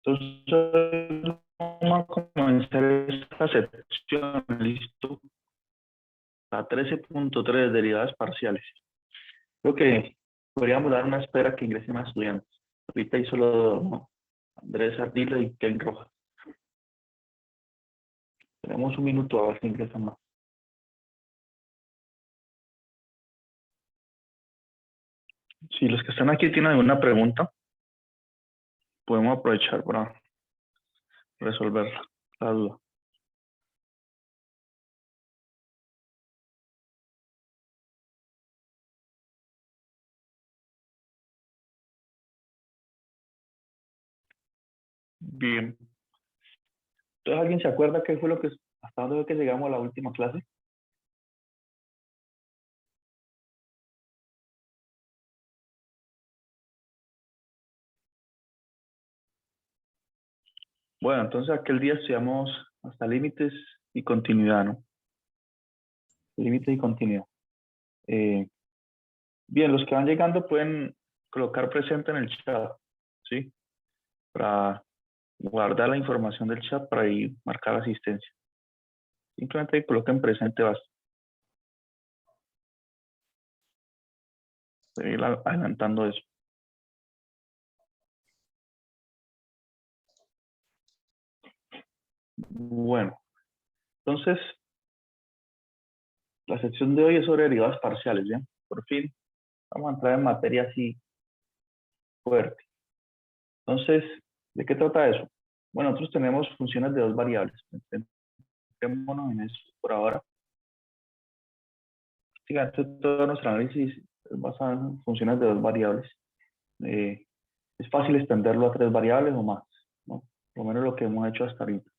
Entonces, vamos a comenzar esta sección, listo, a 13.3 derivadas parciales. Creo que podríamos dar una espera que ingresen más estudiantes. Ahorita hay solo dos, ¿no? Andrés Ardila y Ken Rojas. Tenemos un minuto a ver si ingresan más. Si los que están aquí tienen alguna pregunta, podemos aprovechar para resolver la duda. Bien. Entonces, ¿alguien se acuerda qué fue lo que, hasta dónde fue que llegamos a la última clase? Bueno, entonces aquel día estudiamos hasta límites y continuidad, ¿no? Límites y continuidad. Bien, los que van llegando pueden colocar presente en el chat, ¿sí? Para guardar la información del chat para ir marcar asistencia. Simplemente coloquen presente basta. Voy a ir adelantando eso. Bueno, entonces, la sección de hoy es sobre derivadas parciales, ¿ya? Por fin, vamos a entrar en materia así fuerte. Entonces, ¿de qué trata eso? Bueno, nosotros tenemos funciones de dos variables. Centrémonos en eso por ahora. Fíjate, todo nuestro análisis es basado en funciones de dos variables. Es fácil extenderlo a tres variables o más, ¿no? Por lo menos lo que hemos hecho hasta ahorita.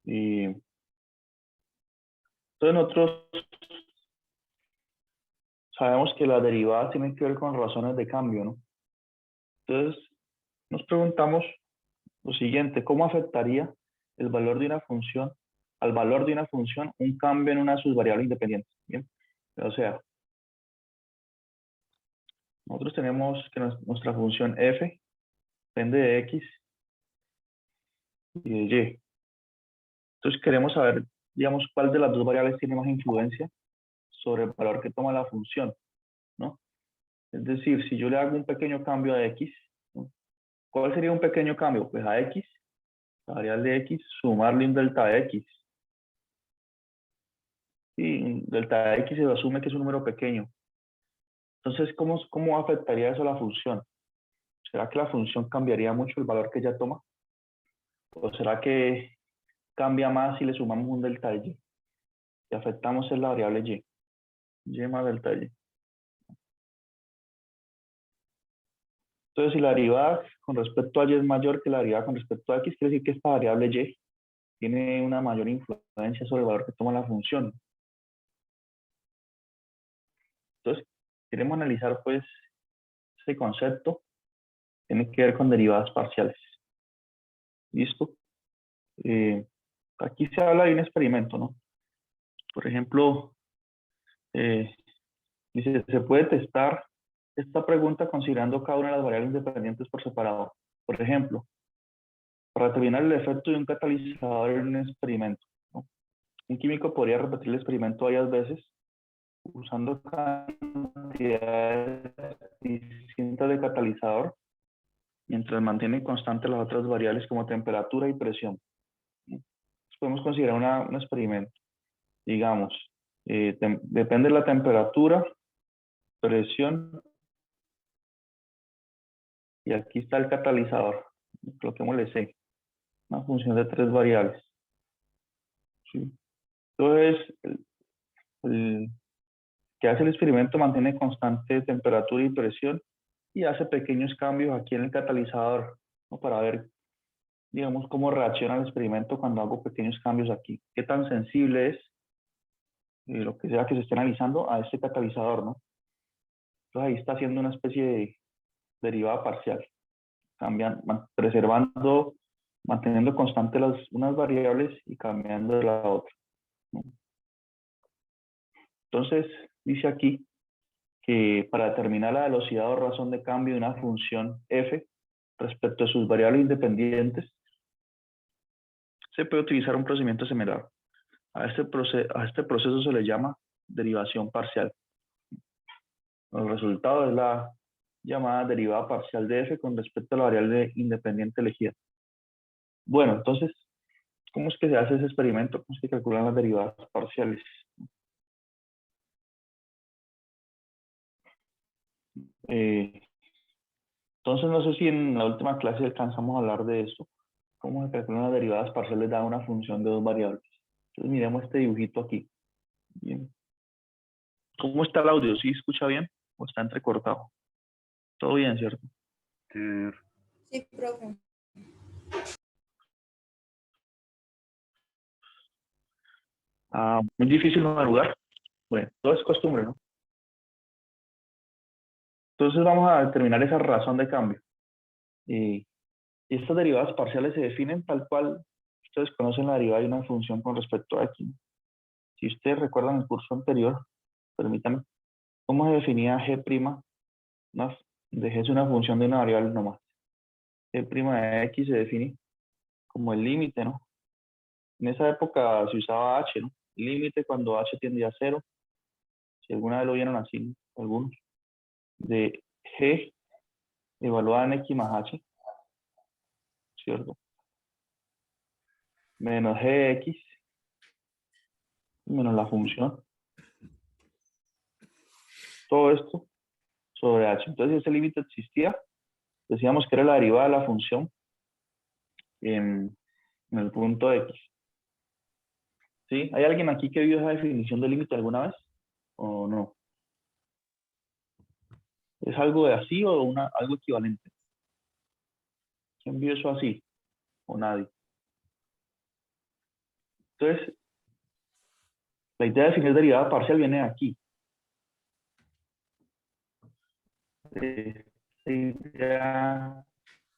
Y entonces nosotros sabemos que las derivadas tienen que ver con razones de cambio, ¿no? Entonces nos preguntamos lo siguiente: ¿cómo afectaría el valor de una función, al valor de una función, un cambio en una de sus variables independientes? ¿Bien? O sea, nosotros tenemos que nuestra función f depende de x y de y. Entonces queremos saber, digamos, cuál de las dos variables tiene más influencia sobre el valor que toma la función, ¿no? Es decir, si yo le hago un pequeño cambio a x, ¿no? ¿Cuál sería un pequeño cambio? Pues a x, la variable de x, sumarle un delta de x. Y un delta de x se asume que es un número pequeño. Entonces, ¿cómo afectaría eso a la función? ¿Será que la función cambiaría mucho el valor que ella toma? ¿O será que cambia más si le sumamos un delta de y? Si afectamos es la variable y más delta de y. Entonces, si la derivada con respecto a y es mayor que la derivada con respecto a x, quiere decir que esta variable y tiene una mayor influencia sobre el valor que toma la función. Entonces, queremos analizar pues ese concepto, tiene que ver con derivadas parciales. ¿Listo? Aquí se habla de un experimento, ¿no? Por ejemplo, dice, se puede testar esta pregunta considerando cada una de las variables independientes por separado. Por ejemplo, para determinar el efecto de un catalizador en un experimento, ¿no? Un químico podría repetir el experimento varias veces usando cantidades distintas de catalizador mientras mantiene constantes las otras variables como temperatura y presión. Podemos considerar un experimento. Digamos, depende de la temperatura, presión, y aquí está el catalizador. Coloquémosle C, una función de tres variables. ¿Sí? Entonces, el que hace el experimento mantiene constante temperatura y presión y hace pequeños cambios aquí en el catalizador, ¿no? Para ver, digamos, cómo reacciona el experimento cuando hago pequeños cambios aquí. Qué tan sensible es lo que sea que se esté analizando a este catalizador, ¿no? Entonces ahí está haciendo una especie de derivada parcial, preservando, manteniendo constantes unas variables y cambiando la otra, ¿no? Entonces, dice aquí que para determinar la velocidad o razón de cambio de una función f respecto a sus variables independientes, se puede utilizar un procedimiento similar. A este proceso se le llama derivación parcial. El resultado es la llamada derivada parcial de f con respecto a la variable independiente elegida. Bueno, entonces, ¿cómo es que se hace ese experimento? ¿Cómo es que calculan las derivadas parciales? Entonces, no sé si en la última clase alcanzamos a hablar de esto. ¿Cómo se calculan las derivadas parciales dada una función de dos variables? Entonces, miremos este dibujito aquí. Bien. ¿Cómo está el audio? ¿Sí escucha bien o está entrecortado? Todo bien, ¿cierto? Sí, profe. Muy difícil madrugar. Bueno, todo es costumbre, ¿no? Entonces vamos a determinar esa razón de cambio. Y estas derivadas parciales se definen tal cual ustedes conocen la derivada de una función con respecto a x. Si ustedes recuerdan el curso anterior, permítanme, ¿cómo se definía g'? Más de g es una función de una variable nomás. G' de x se define como el límite, ¿no? En esa época se usaba h, ¿no? Límite cuando h tiende a 0. Si alguna vez lo vieron así, ¿no? Algunos. De g evaluada en x más h, ¿cierto? Menos gx menos la función. Todo esto sobre h. Entonces, si ese límite existía, decíamos que era la derivada de la función en el punto x. ¿Sí? ¿Hay alguien aquí que vio esa definición de límite alguna vez? ¿O no? ¿Es algo de así o algo equivalente? ¿Quién vio eso así? ¿O nadie? Entonces, la idea de definir derivada parcial viene de aquí. Esta idea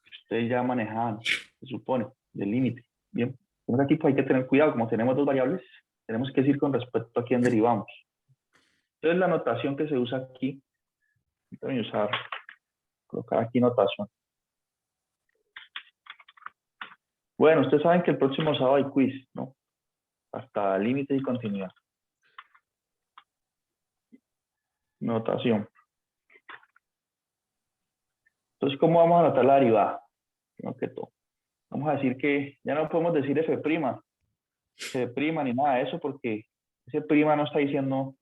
que ustedes ya manejaban, se supone, del límite. Bien. Entonces aquí pues, hay que tener cuidado, como tenemos dos variables, tenemos que decir con respecto a quién derivamos. Entonces la notación que se usa aquí, voy a usar, colocar aquí notación. Bueno, ustedes saben que el próximo sábado hay quiz, ¿no? Hasta límite y continuidad. Notación. Entonces, ¿cómo vamos a anotar la derivada? Primero que todo. Vamos a decir que ya no podemos decir f', ni nada de eso, porque ese prima no está diciendo,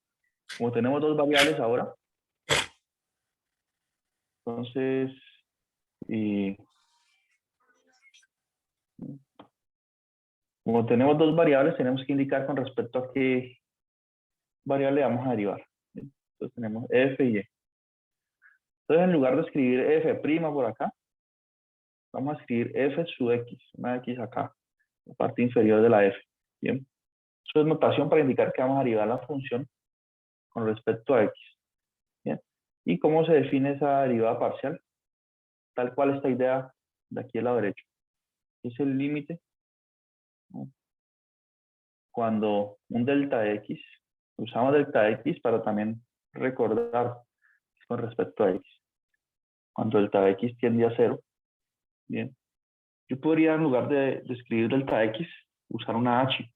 como tenemos dos variables ahora, entonces, como tenemos dos variables, tenemos que indicar con respecto a qué variable vamos a derivar. Entonces tenemos f y y. Entonces, en lugar de escribir f' por acá, vamos a escribir f sub x, una x acá, la parte inferior de la f. Bien. Eso es notación para indicar que vamos a derivar la función con respecto a x. Bien. ¿Y cómo se define esa derivada parcial? Tal cual esta idea de aquí al lado derecho. Es el límite, ¿no? Cuando un delta de x, usamos delta de x para también recordar con respecto a x. Cuando delta de x tiende a 0, bien. Yo podría, en lugar de escribir delta de x, usar una h.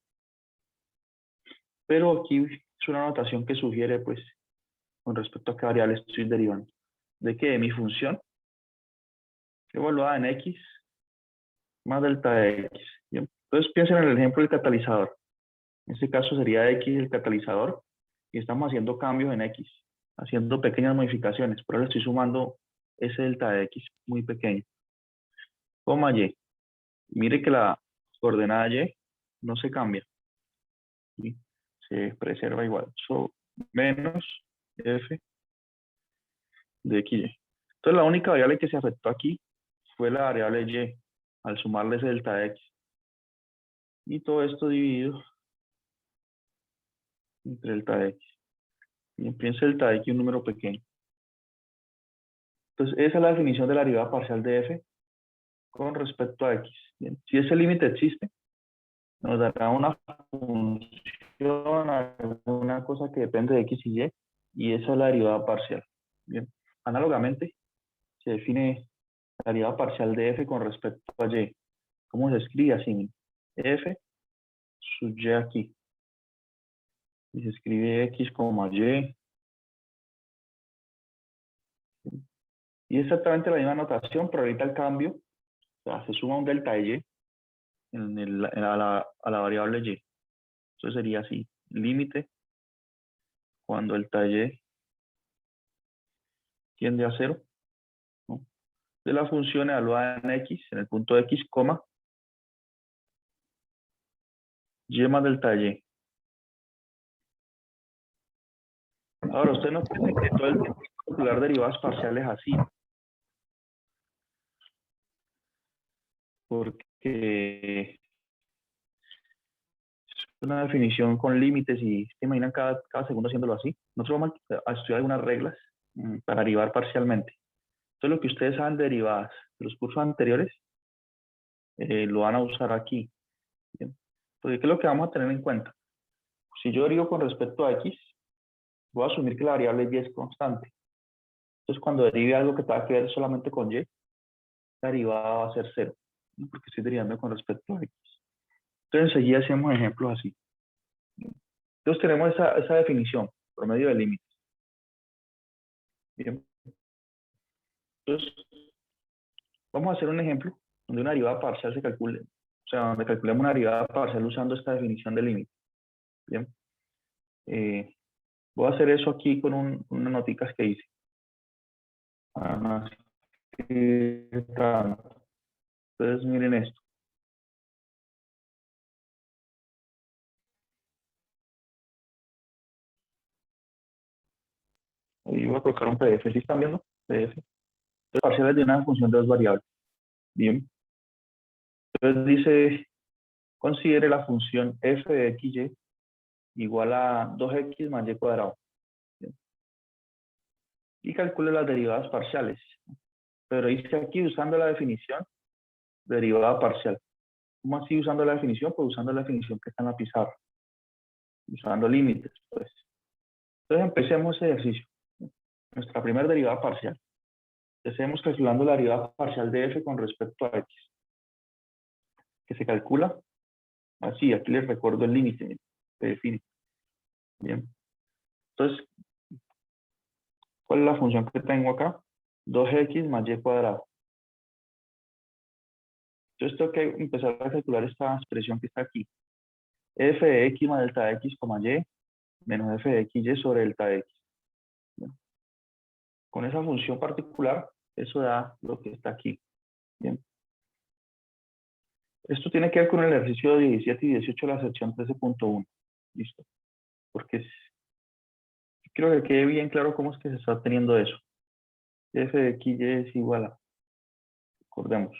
Pero aquí es una notación que sugiere, pues, con respecto a qué variable estoy derivando. De que mi función evaluada en x más delta de x. Bien. Entonces piensen en el ejemplo del catalizador. En este caso sería x el catalizador y estamos haciendo cambios en x, haciendo pequeñas modificaciones. Pero le estoy sumando ese delta de x muy pequeño. Coma y. Mire que la coordenada y no se cambia. ¿Sí? Se preserva igual. So, menos f de xy. Entonces la única variable que se afectó aquí fue la variable y al sumarle ese delta de x. Y todo esto dividido entre delta de x. Y piensa delta de x un número pequeño. Entonces esa es la definición de la derivada parcial de f con respecto a x. Bien. Si ese límite existe, nos dará una función, alguna cosa que depende de x y esa es la derivada parcial. Bien. Análogamente, se define la derivada parcial de f con respecto a y. ¿Cómo se escribe así? f sub y aquí. Y se escribe x, y. Y exactamente la misma notación, pero ahorita el cambio, o sea, se suma un delta de y a la variable y. Eso sería así, límite cuando delta de y tiende a 0, ¿no? De la función evaluada en x, en el punto x, coma, y más delta de y. Ahora, usted no piensa que todo el tiempo hay que calcular derivadas parciales así, porque es una definición con límites y se imaginan cada segundo haciéndolo así. Nosotros vamos a estudiar algunas reglas para derivar parcialmente. Entonces, lo que ustedes saben de derivadas de los cursos anteriores, lo van a usar aquí. ¿Bien? Porque ¿qué es lo que vamos a tener en cuenta? Si yo derivo con respecto a x, voy a asumir que la variable y es constante. Entonces, cuando derive algo que tenga que ver solamente con y, la derivada va a ser 0, ¿no? Porque estoy derivando con respecto a x. Entonces, enseguida hacemos ejemplos así. Entonces, tenemos esa definición, promedio de límites. Bien. Entonces, vamos a hacer un ejemplo donde una derivada parcial se calcule, o sea, donde calculemos una derivada parcial usando esta definición de límite. Bien. Voy a hacer eso aquí con unas noticas que hice. Entonces, miren esto. Ahí voy a colocar un PDF. ¿Sí están viendo? PDF. Entonces, parciales de una función de dos variables. Bien. Entonces dice, considere la función f de xy igual a 2x más y cuadrado. Bien. Y calcule las derivadas parciales. Pero dice aquí usando la definición derivada parcial. ¿Cómo así usando la definición? Pues usando la definición que está en la pizarra. Usando límites, pues. Entonces empecemos ese ejercicio. Nuestra primera derivada parcial. Empecemos calculando la derivada parcial de f con respecto a x. Que se calcula así. Aquí les recuerdo el límite. Se define. Bien. Entonces, ¿cuál es la función que tengo acá? 2x más y cuadrado. Entonces tengo que empezar a calcular esta expresión que está aquí. F de x más delta de x, y menos f de xy sobre delta de x. Bien. Con esa función particular, eso da lo que está aquí. Bien. Esto tiene que ver con el ejercicio 17 y 18 de la sección 13.1. Listo. Porque quiero que quede bien claro cómo es que se está obteniendo eso. F de xy es igual a, recordemos,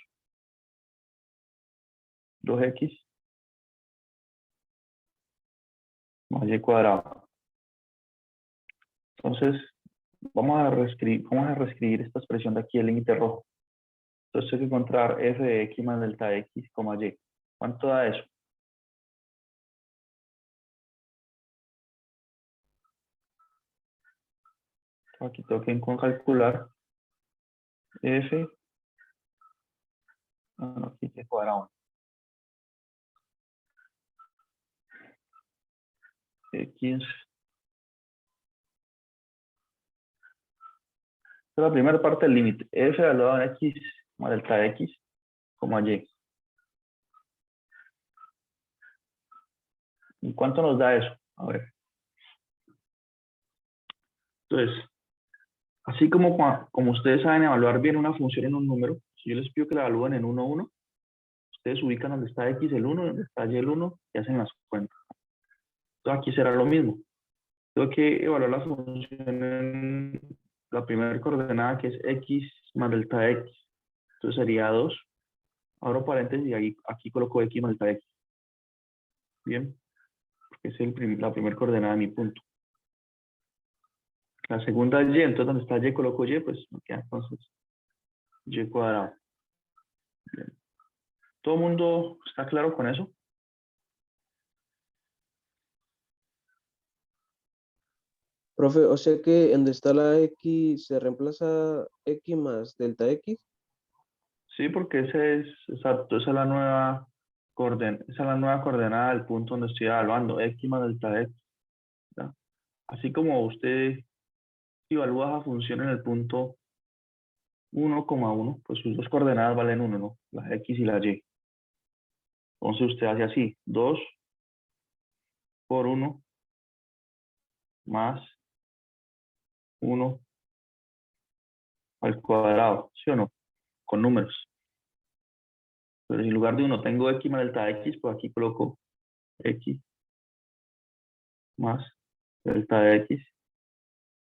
2x más y cuadrado. Entonces, vamos a reescribir esta expresión de aquí, el límite rojo. Entonces tengo que encontrar f de x más delta de x, y. ¿Cuánto da eso? Aquí tengo que calcular f, aquí y cuadrado. X. Esta es la primera parte del límite. F evaluado en x más delta de x, y. ¿Y cuánto nos da eso? A ver. Entonces, así como ustedes saben evaluar bien una función en un número, si yo les pido que la evalúen en 1, 1, ustedes ubican donde está x el 1, donde está y el 1 y hacen las cuentas. Entonces aquí será lo mismo. Tengo que evaluar la función en la primera coordenada que es x más delta de x. Entonces sería 2. Abro paréntesis y aquí coloco x más delta de x. Bien, porque es la primera coordenada de mi punto. La segunda es y, entonces donde está y coloco y, pues me queda entonces y cuadrado. Bien. ¿Todo el mundo está claro con eso? Profe, o sea que donde está la X se reemplaza X más delta X. Sí, porque ese es, exacto, esa es la nueva esa es la nueva coordenada del punto donde estoy evaluando, x más delta x. ¿Ya? Así como usted evalúa esa función en el punto 1,1, pues sus dos coordenadas valen 1, ¿no? La x y la y. Entonces usted hace así, 2 por 1 más 1 al cuadrado, ¿sí o no? Con números. Pero si en lugar de 1 tengo x más delta x, pues aquí coloco x más delta de x.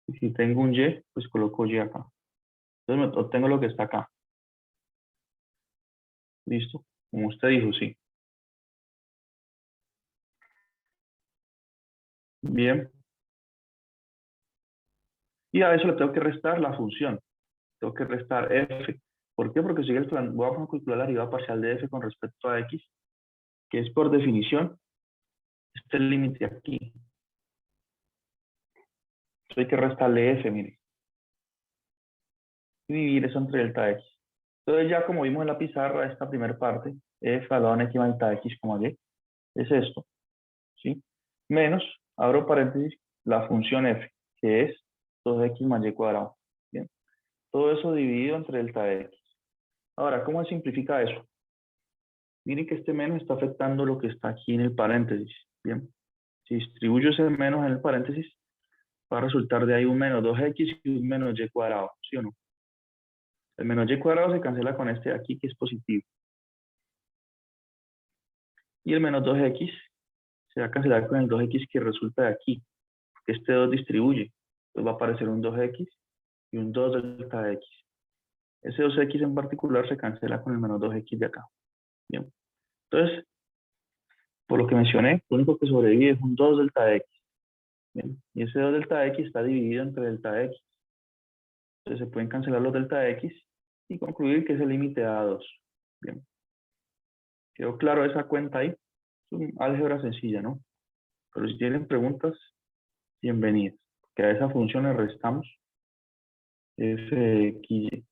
Y si tengo un y, pues coloco y acá. Entonces me obtengo lo que está acá. ¿Listo? Como usted dijo, sí. Bien. Y a eso le tengo que restar la función. Tengo que restar f. ¿Por qué? Porque sigue el plan. Voy a calcular la derivada parcial de f con respecto a x, que es por definición este límite aquí. Entonces hay que restarle f, mire. Y dividir eso entre delta x. Entonces ya como vimos en la pizarra, esta primera parte, f elevado a x más delta x, y, es esto. ¿Sí? Menos, abro paréntesis, la función f, que es 2x más y cuadrado. Bien. Todo eso dividido entre delta de x. Ahora, ¿cómo se simplifica eso? Miren que este menos está afectando lo que está aquí en el paréntesis. Bien. Si distribuyo ese menos en el paréntesis, va a resultar de ahí un menos 2x y un menos y cuadrado. ¿Sí o no? El menos y cuadrado se cancela con este de aquí, que es positivo. Y el menos 2x se va a cancelar con el 2x que resulta de aquí, que este 2 distribuye. Entonces va a aparecer un 2x y un 2 delta de x. Ese 2x en particular se cancela con el menos 2x de acá. Bien. Entonces, por lo que mencioné, lo único que sobrevive es un 2 delta de x. Bien. Y ese 2 delta de x está dividido entre delta de x. Entonces se pueden cancelar los delta de x y concluir que es el límite a 2. Bien. ¿Quedó claro esa cuenta ahí? Es una álgebra sencilla, ¿no? Pero si tienen preguntas, bienvenidas. Que a esa función le restamos fx.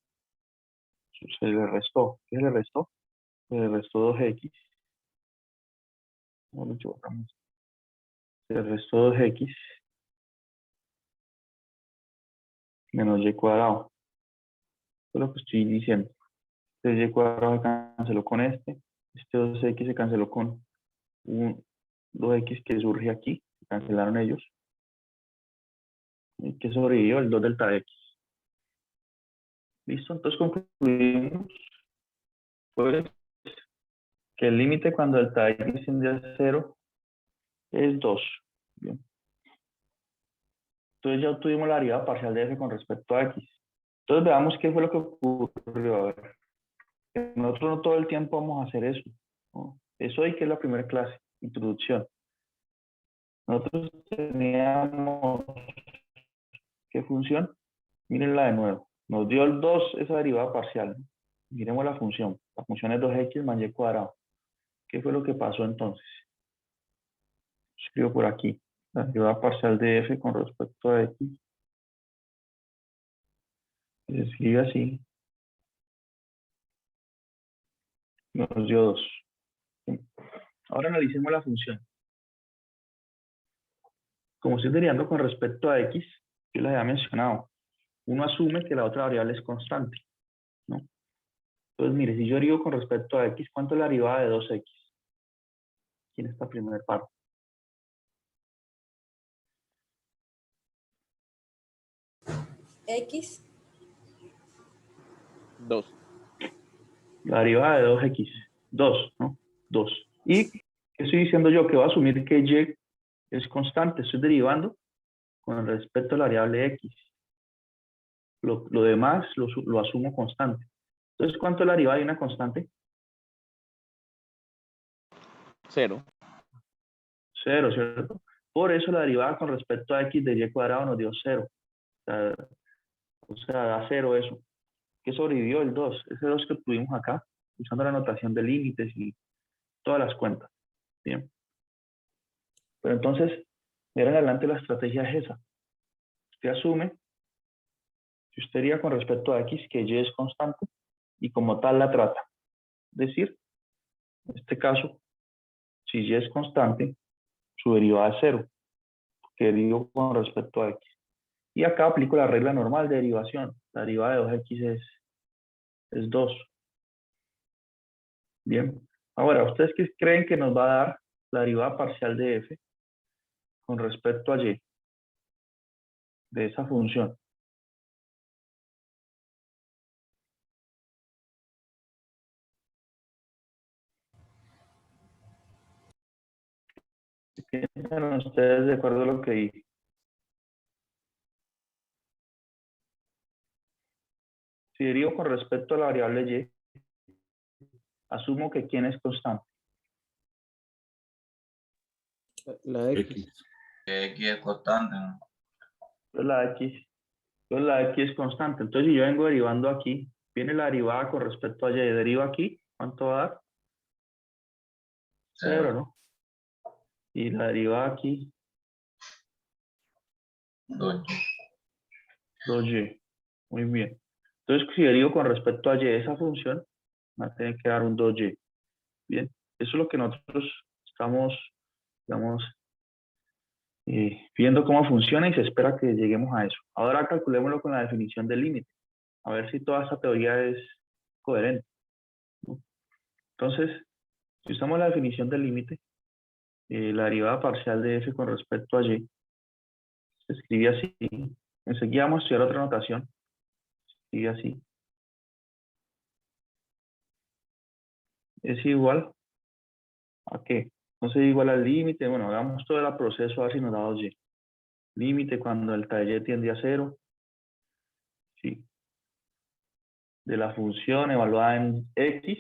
Se le restó. ¿Qué se le restó? Se le restó 2x. No, mucho, se le restó 2x menos y cuadrado. Eso es lo que estoy diciendo. Este y cuadrado se canceló con este 2x se canceló con un 2x que surge aquí, se cancelaron ellos. ¿Y qué sobrevivió? El 2 delta x. ¿Listo? Entonces concluimos pues, que el límite cuando delta x tiende a 0 es 2. Bien. Entonces ya obtuvimos la derivada parcial de f con respecto a x. Entonces veamos qué fue lo que ocurrió. A ver. Nosotros no todo el tiempo vamos a hacer eso, ¿no? Eso hoy que es la primera clase, introducción. Nosotros teníamos, ¿qué función? Mírenla de nuevo. Nos dio el 2 esa derivada parcial, ¿no? Miremos la función. La función es 2x más y cuadrado. ¿Qué fue lo que pasó entonces? Escribo por aquí. La derivada parcial de f con respecto a x. Se escribe así. Nos dio 2. Ahora analicemos la función. Como estoy derivando con respecto a x, yo les había mencionado, uno asume que la otra variable es constante, ¿no? Entonces, mire, si yo derivo con respecto a x, ¿cuánto es la derivada de 2x? Aquí en esta primera parte. X, 2. La derivada de 2x. 2, ¿no? 2. ¿Y qué estoy diciendo yo? Que voy a asumir que y es constante. Estoy derivando con respecto a la variable x. Lo demás lo asumo constante. Entonces, ¿cuánto es la derivada de una constante? 0. 0, ¿cierto? Por eso la derivada con respecto a x de y cuadrado nos dio 0. O sea, da 0 eso. ¿Qué sobrevivió? El 2. Ese 2 que obtuvimos acá, usando la notación de límites y todas las cuentas. Bien. Pero entonces, de ahora en adelante la estrategia es esa. Usted asume que usted iría con respecto a x, que y es constante, y como tal la trata. Es decir, en este caso, si y es constante, su derivada es 0, que derivo con respecto a x. Y acá aplico la regla normal de derivación. La derivada de 2x es 2. Bien. Ahora, ¿ustedes qué creen que nos va a dar la derivada parcial de f con respecto a y de esa función? ¿Piensan ustedes de acuerdo a lo que dije? Si derivo con respecto a la variable y, asumo que ¿quién es constante? La X. Que X es constante, ¿no? Entonces la x es constante. Entonces si yo vengo derivando aquí, viene la derivada con respecto a y, deriva aquí, ¿cuánto va a dar? 0, ¿no? Y la derivada aquí, 2y. 2y. Muy bien. Entonces si derivo con respecto a y de esa función, va a tener que dar un 2y. Bien. Eso es lo que nosotros estamos, digamos, viendo cómo funciona y se espera que lleguemos a eso. Ahora calculémoslo con la definición del límite. A ver si toda esta teoría es coherente, ¿no? Entonces, si usamos la definición del límite, la derivada parcial de f con respecto a y se escribe así. Enseguida vamos a estudiar otra notación. Se escribe así. Es igual a qué. Entonces igual al límite. Bueno, hagamos todo el proceso a ver si nos da 2y. Límite cuando el y tiende a 0. Sí. De la función evaluada en x,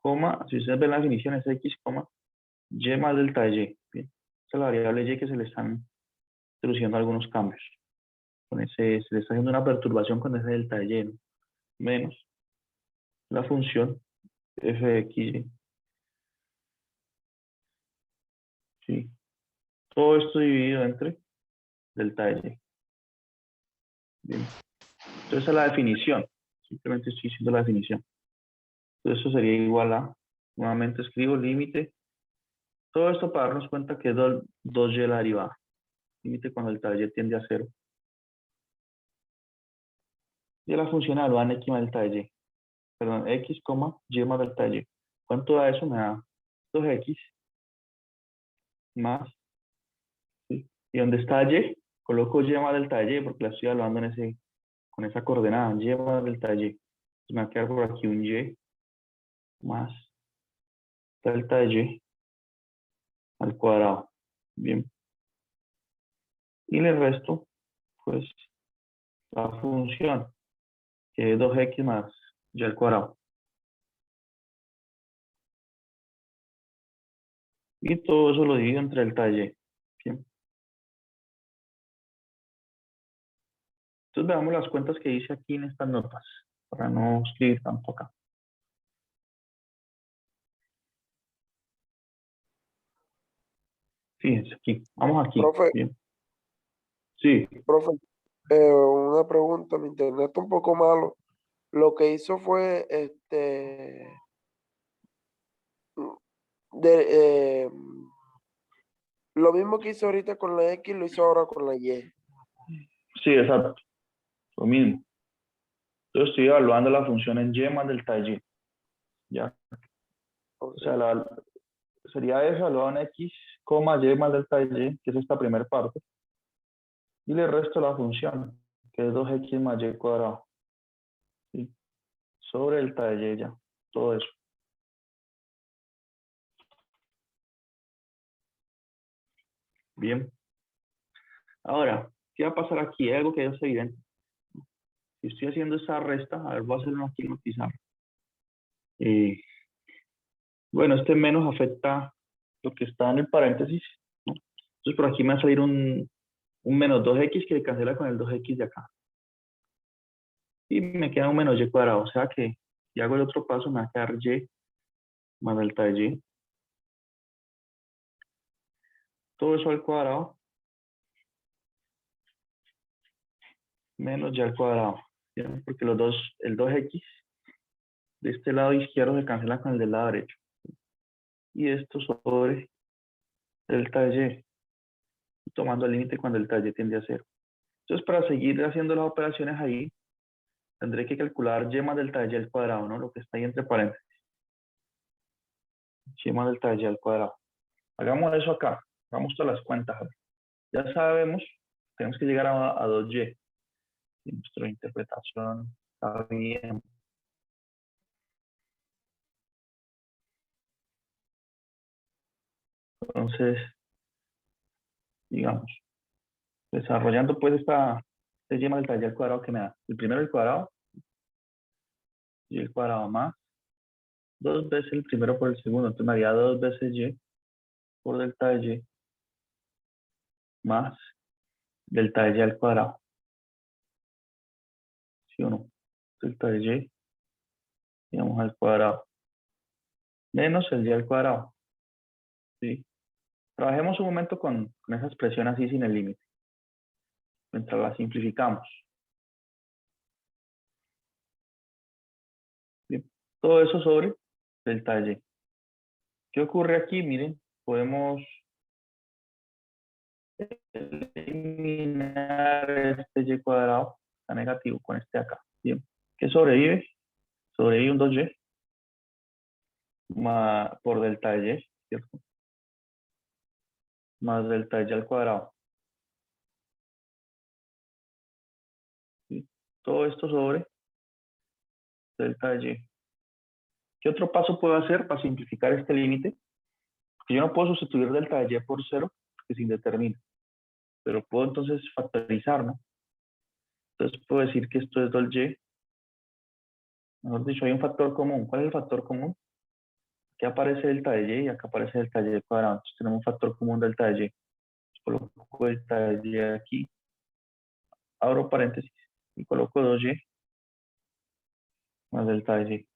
coma, si ustedes ven la definición es x, coma, y más delta de y. Bien. Esta es la variable y que se le están introduciendo algunos cambios. Con ese, se le está haciendo una perturbación con ese delta de y, ¿no? Menos la función f de x, ¿sí? Todo esto dividido entre delta de y. Bien. Entonces esa es la definición. Simplemente estoy diciendo la definición. Entonces eso sería igual a, nuevamente escribo límite. Todo esto para darnos cuenta que es 2y la derivada. Límite cuando el delta de y tiende a 0. Y la función evaluada en x más delta de y. Perdón, x, y más delta de y. ¿Cuánto da eso? Me da 2x más, ¿sí? Y donde está y, coloco y más delta de y porque la estoy evaluando con esa coordenada, y más delta de y. Entonces me va a quedar por aquí un y más delta de y al cuadrado. Bien. Y le resto, pues, la función, que es 2x más y al cuadrado. Y todo eso lo divido entre delta de y. Bien. Entonces veamos las cuentas que hice aquí en estas notas, para no escribir tanto acá. Fíjense aquí, vamos aquí. Profe, Bien. Sí, profe, una pregunta, mi internet está un poco malo. Lo que hizo fue, de, lo mismo que hizo ahorita con la X, lo hizo ahora con la Y. sí, exacto. Lo mismo. Entonces estoy evaluando la función en y más delta de y. ¿Ya? O Ok. sea, sería eso evaluado en x, y más delta de y, que es esta primera parte. Y le resto la función, que es 2x más y cuadrado. ¿Sí? Sobre delta de y ya. Todo eso. Bien. Ahora, ¿qué va a pasar aquí? Hay algo que es evidente. Si estoy haciendo esta resta, a ver, voy a hacerlo aquí en la pizarra. Bueno, este menos afecta lo que está en el paréntesis, ¿no? Entonces por aquí me va a salir un menos 2x que cancela con el 2x de acá. Y me queda un menos y cuadrado. O sea que si hago el otro paso, me va a quedar y más delta de y. Todo eso al cuadrado menos y al cuadrado. ¿Sí? Porque los dos, el 2x de este lado izquierdo se cancela con el del lado derecho. y esto sobre delta de y, tomando el límite cuando delta de tiende a 0. Entonces, para seguir haciendo las operaciones ahí, tendré que calcular y más delta de y al cuadrado, ¿no? Lo que está ahí entre paréntesis. Y más delta de y al cuadrado. Hagamos eso acá. Hagamos todas las cuentas. Ya sabemos, tenemos que llegar a 2y. Y nuestra interpretación está bien. Entonces, digamos, desarrollando pues este y más delta de y al cuadrado que me da. El primero el cuadrado, y el cuadrado más 2 veces el primero por el segundo. Entonces me haría 2 veces y por delta de y más delta de y al cuadrado. ¿Sí o no? Delta de y, digamos, al cuadrado. Menos el y al cuadrado. ¿Sí? Trabajemos un momento con esa expresión así sin el límite. Mientras la simplificamos. Bien. Todo eso sobre delta de y. ¿Qué ocurre aquí? Miren, podemos eliminar este y cuadrado, está negativo con este acá. Bien. ¿Qué sobrevive? Sobrevive un 2y por delta de y, ¿cierto? Más delta de y al cuadrado. ¿Sí? Todo esto sobre delta de y. ¿Qué otro paso puedo hacer para simplificar este límite? Porque yo no puedo sustituir delta de y por 0, que es indeterminado. Pero puedo entonces factorizar, ¿no? Entonces puedo decir que esto es 2y. Mejor dicho, hay un factor común. ¿Cuál es el factor común? Aquí aparece delta de y y acá aparece delta de y cuadrado. Entonces tenemos un factor común delta de y. Coloco delta de y aquí. Abro paréntesis y coloco 2y más delta de y.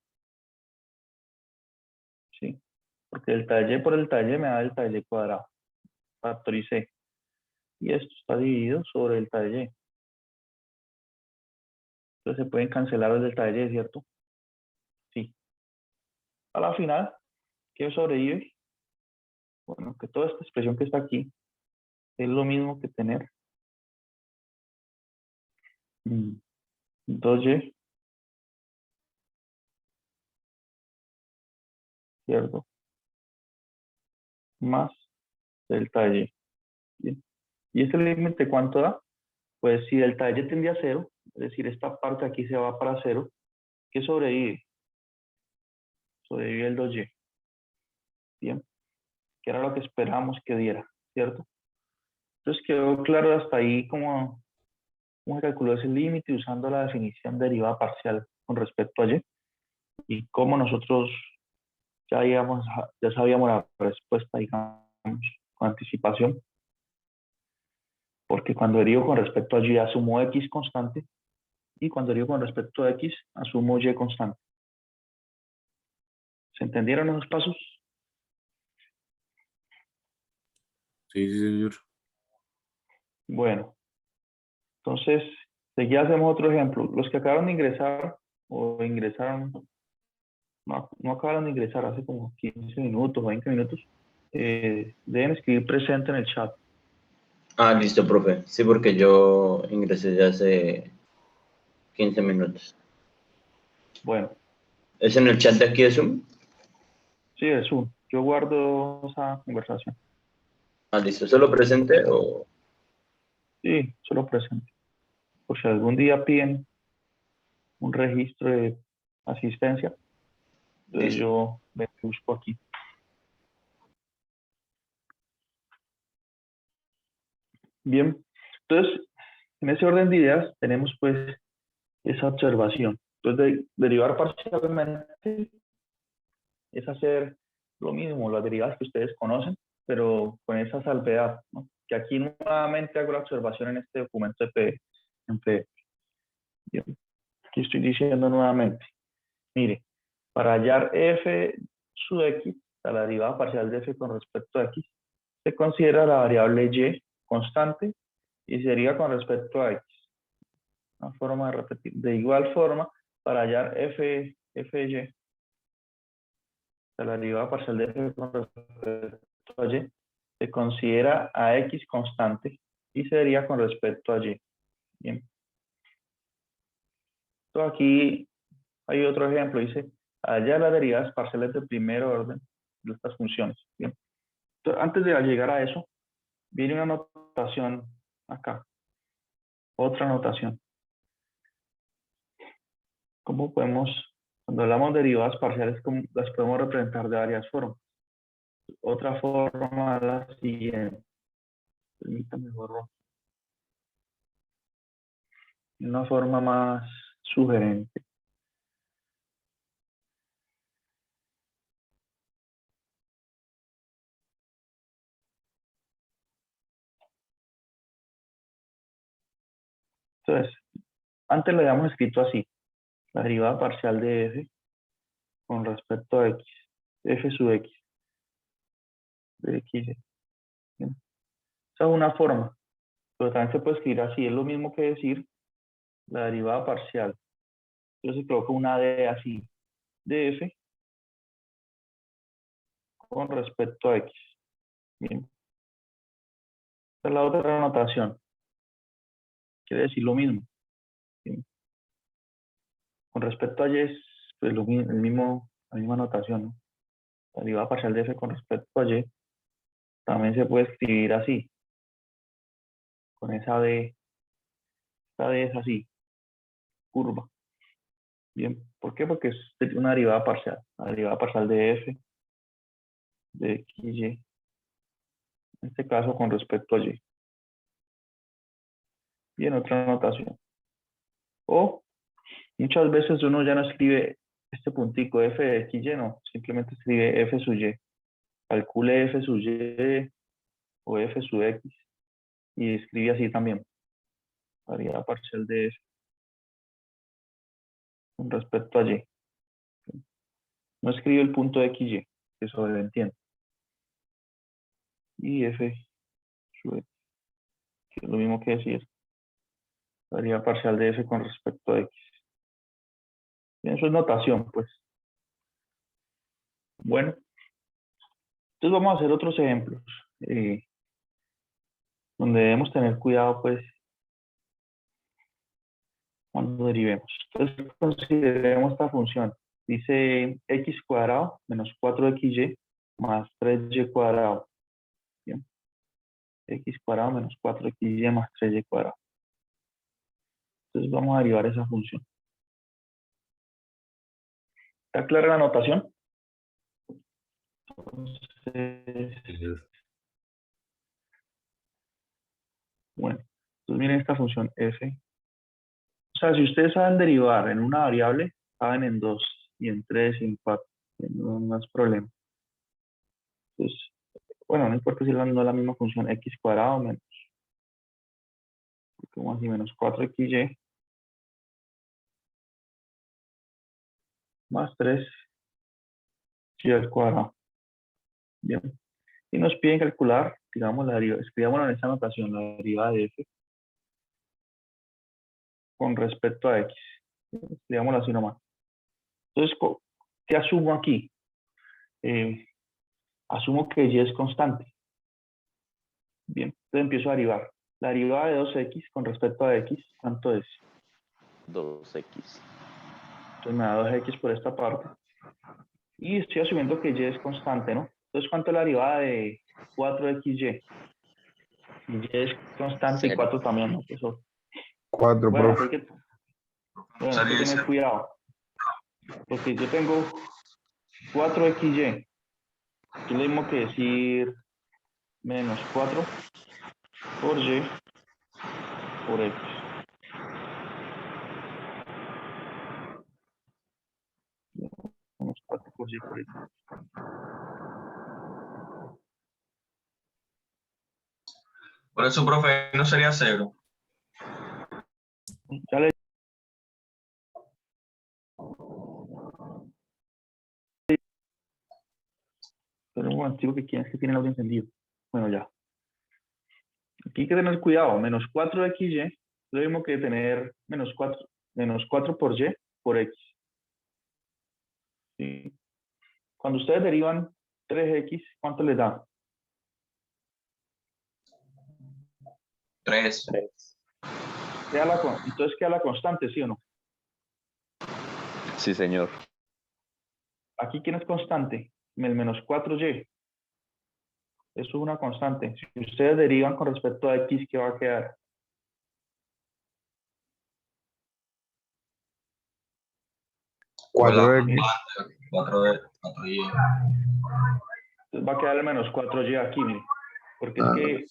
¿Sí? Porque delta de y por delta de y me da delta de y cuadrado. Factoricé. Y esto está dividido sobre delta de y. Entonces se pueden cancelar el delta de y, ¿cierto? Sí. A la final, ¿qué sobrevive? Bueno, que toda esta expresión que está aquí es lo mismo que tener 2y, ¿cierto? Más delta de y. Bien. ¿Y este límite cuánto da? Pues si delta de y tiende a 0, es decir, esta parte aquí se va para 0, ¿qué sobrevive? Sobrevive el 2y. Bien. Que era lo que esperábamos que diera, ¿cierto? Entonces quedó claro hasta ahí cómo se calculó ese límite usando la definición derivada parcial con respecto a y, y cómo nosotros ya sabíamos la respuesta, digamos, con anticipación, porque cuando derivo con respecto a y asumo x constante, y cuando derivo con respecto a x asumo y constante. ¿Se entendieron esos pasos? Sí, sí, señor. Bueno, entonces, seguida hacemos otro ejemplo. Los que acabaron de ingresar o ingresaron, no acabaron de ingresar hace como 15 minutos, 20 minutos, deben escribir presente en el chat. Ah, listo, profe. Sí, porque yo ingresé ya hace 15 minutos. Bueno, ¿Es en el chat de aquí de Zoom? sí, es un. Yo guardo esa conversación. Ah, listo. ¿Solo presente o...? Sí, solo presente. Por si algún día piden un registro de asistencia, entonces Listo. yo me busco aquí. Bien, entonces, en ese orden de ideas tenemos pues esa observación. Entonces, derivar parcialmente es hacer lo mismo, las derivadas que ustedes conocen, pero con esa salvedad, ¿no? Que aquí nuevamente hago la observación en este documento de PDF. En PDF. Bien, aquí estoy diciendo nuevamente, mire, para hallar f sub x, la derivada parcial de f con respecto a x, se considera la variable y constante y sería con respecto a x. Una forma de repetir. De igual forma, para hallar f de y, sea, la derivada parcial de f con respecto a y, se considera a x constante y sería con respecto a y. Bien. Entonces aquí hay otro ejemplo, dice, allá las derivadas parciales de primer orden de estas funciones. Bien. Entonces, antes de llegar a eso, viene una notación acá. Otra notación. ¿Cómo podemos, cuando hablamos de derivadas parciales, las podemos representar de varias formas? Otra forma es la siguiente. Permítame borrar. Una forma más sugerente. Entonces, antes lo habíamos escrito así. La derivada parcial de f con respecto a x. F sub x. De x. ¿Bien? Esa es una forma. Pero también se puede escribir así. Es lo mismo que decir la derivada parcial. Entonces se coloca una d así. De f con respecto a x. Bien. Esta es la otra notación. Quiere decir lo mismo. Bien. Con respecto a y es pues, la misma notación, ¿no? La derivada parcial de f con respecto a y también se puede escribir así. Con esa d. Esta d es así. Curva. Bien. ¿Por qué? Porque es una derivada parcial. La derivada parcial de f de x, y. En este caso con respecto a y. Bien, otra notación. O muchas veces uno ya no escribe este puntico f de x, y, no. Simplemente escribe f sub y. Calcule f sub y o f sub x. Y escribe así también. Derivada parcial de f con respecto a y. No escribe el punto de x, y. Que sobreentiende. Y f sub x. Que es lo mismo que decir la derivada parcial de f con respecto a x. Bien, eso es notación, pues. Bueno, entonces vamos a hacer otros ejemplos, donde debemos tener cuidado, pues, cuando derivemos. Entonces, consideremos esta función. Dice x cuadrado menos 4xy más 3y cuadrado. Bien. X cuadrado menos 4xy más 3y cuadrado. Entonces vamos a derivar esa función. ¿Está clara la notación? Entonces, Sí, señor. bueno, entonces miren esta función f. O sea, si ustedes saben derivar en una variable, saben en 2, y en 3, y en 4. No es problema. Entonces, bueno, no importa si no es la misma función x cuadrado menos, como así, menos 4xy más 3y al cuadrado. Bien. Y nos piden calcular, digamos, la derivada, escribámoslo en esta notación, la derivada de f con respecto a x. Escribámoslo así nomás. Entonces, ¿qué asumo aquí? Asumo que y es constante. Bien, entonces empiezo a derivar. La derivada de 2x con respecto a x, ¿cuánto es? 2x. Entonces me da 2x por esta parte. Y estoy asumiendo que y es constante, ¿no? Entonces, ¿cuánto es la derivada de 4xy? Y es constante y 0. 4 también, ¿no? Eso. 4, Bueno, profe. hay que tener cuidado. Porque yo tengo 4xy. Es lo mismo que decir menos 4 por y por x. Menos 4 por y por x. Por eso, profe, no sería 0. Ya le pero un momentico que quién es que tiene el audio encendido. Bueno, ya. Aquí hay que tener cuidado. Menos 4xy es lo mismo que tener menos 4 por y por x. ¿Sí? Cuando ustedes derivan 3x, ¿cuánto les da? 3. Entonces queda la constante, ¿sí o no? Sí, señor. Aquí, ¿quién es constante? El menos 4y. Eso es una constante. Si ustedes derivan con respecto a x, ¿qué va a quedar? Pues la 4x. constante, 4y. Entonces va a quedar el menos 4y aquí, mire. Porque es Ah, que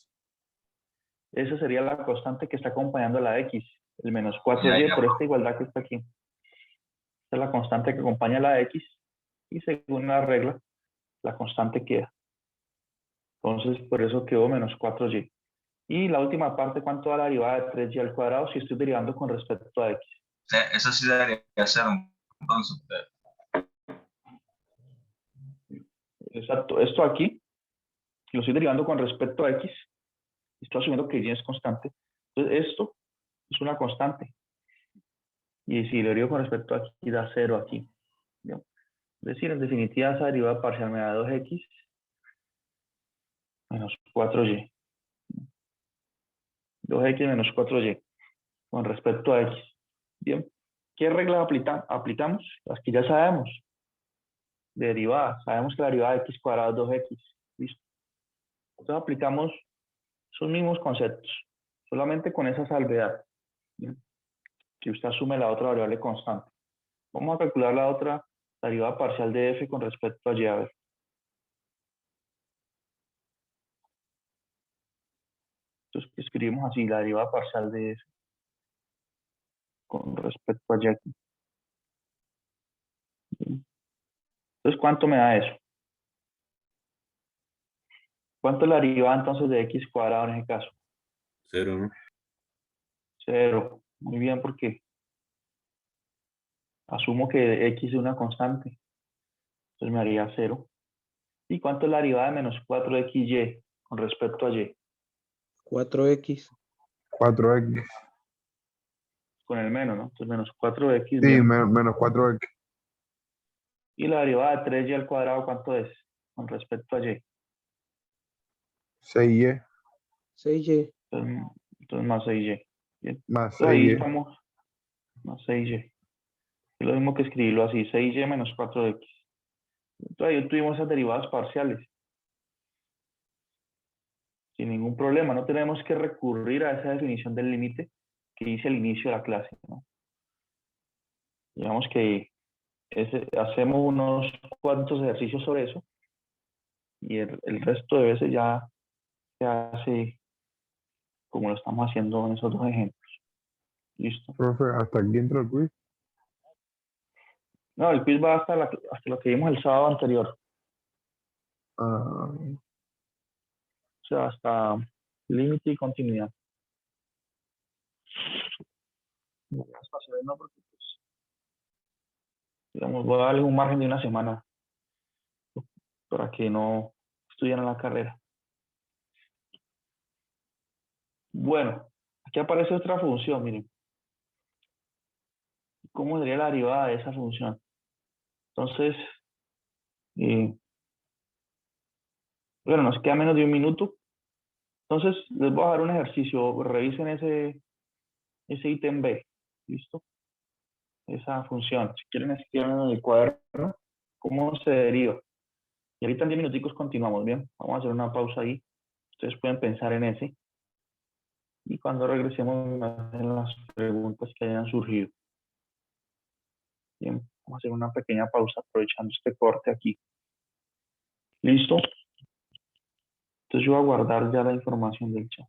esa sería la constante que está acompañando a la x. El menos Ya, 4y ya. por esta igualdad que está aquí. Esta es la constante que acompaña a la x. Y según la regla, la constante queda. Entonces, por eso quedó menos 4y. Y la última parte, ¿cuánto da la derivada de 3y al cuadrado si estoy derivando con respecto a x? Eso sí debería ser entonces. Exacto. Esto aquí, lo estoy derivando con respecto a x. Estoy asumiendo que y es constante. Entonces, esto es una constante. Y si lo derivo con respecto a aquí, da 0 aquí. ¿Bien? Es decir, en definitiva, esa derivada parcial me da 2x menos 4y. 2x menos 4y con respecto a x. Bien. ¿Qué reglas aplicamos? Las que ya sabemos. Derivada. Sabemos que la derivada de x cuadrado es 2x. ¿Listo? Entonces aplicamos esos mismos conceptos. Solamente con esa salvedad. ¿Bien? Que usted asume la otra variable constante. Vamos a calcular la otra derivada parcial de f con respecto a y. A ver. Entonces escribimos así, la derivada parcial de f con respecto a y aquí. Entonces, ¿cuánto me da eso? ¿Cuánto es la derivada entonces de x cuadrado en ese caso? 0, ¿no? 0. Muy bien, porque asumo que x es una constante. Entonces me haría 0. ¿Y cuánto es la derivada de menos 4xy con respecto a y? 4x. 4x. Con el menos, ¿no? Entonces menos 4x, Sí, bien. menos 4x. ¿Y la derivada de 3y al cuadrado cuánto es con respecto a y? 6y 6y. Entonces más 6y. Bien. más Entonces ahí 6y. estamos, más 6y. Es lo mismo que escribirlo así, 6y menos 4x. Entonces ahí tuvimos esas derivadas parciales. Sin ningún problema, no tenemos que recurrir a esa definición del límite que hice al inicio de la clase, ¿no? Digamos que hacemos unos cuantos ejercicios sobre eso y el resto de veces ya se hace como lo estamos haciendo en esos dos ejemplos. ¿Listo? Profe, hasta aquí entra el quiz. No, el quiz va hasta lo que vimos el sábado anterior, Ah, o sea, hasta límite y continuidad. No, porque, pues, digamos, voy a darle un margen de una semana para que no estudien la carrera. Bueno, aquí aparece otra función, miren. ¿Cómo sería la derivada de esa función? Entonces, bueno, nos queda menos de un minuto. Entonces, les voy a dar un ejercicio. Revisen ese ítem B. ¿Listo? Esa función. Si quieren, escriban en el cuaderno cómo se deriva. Y ahorita en 10 minuticos continuamos, ¿bien? Vamos a hacer una pausa ahí. Ustedes pueden pensar en ese. Y cuando regresemos, me hacen las preguntas que hayan surgido. Bien, vamos a hacer una pequeña pausa aprovechando este corte aquí. ¿Listo? Entonces yo voy a guardar ya la información del chat.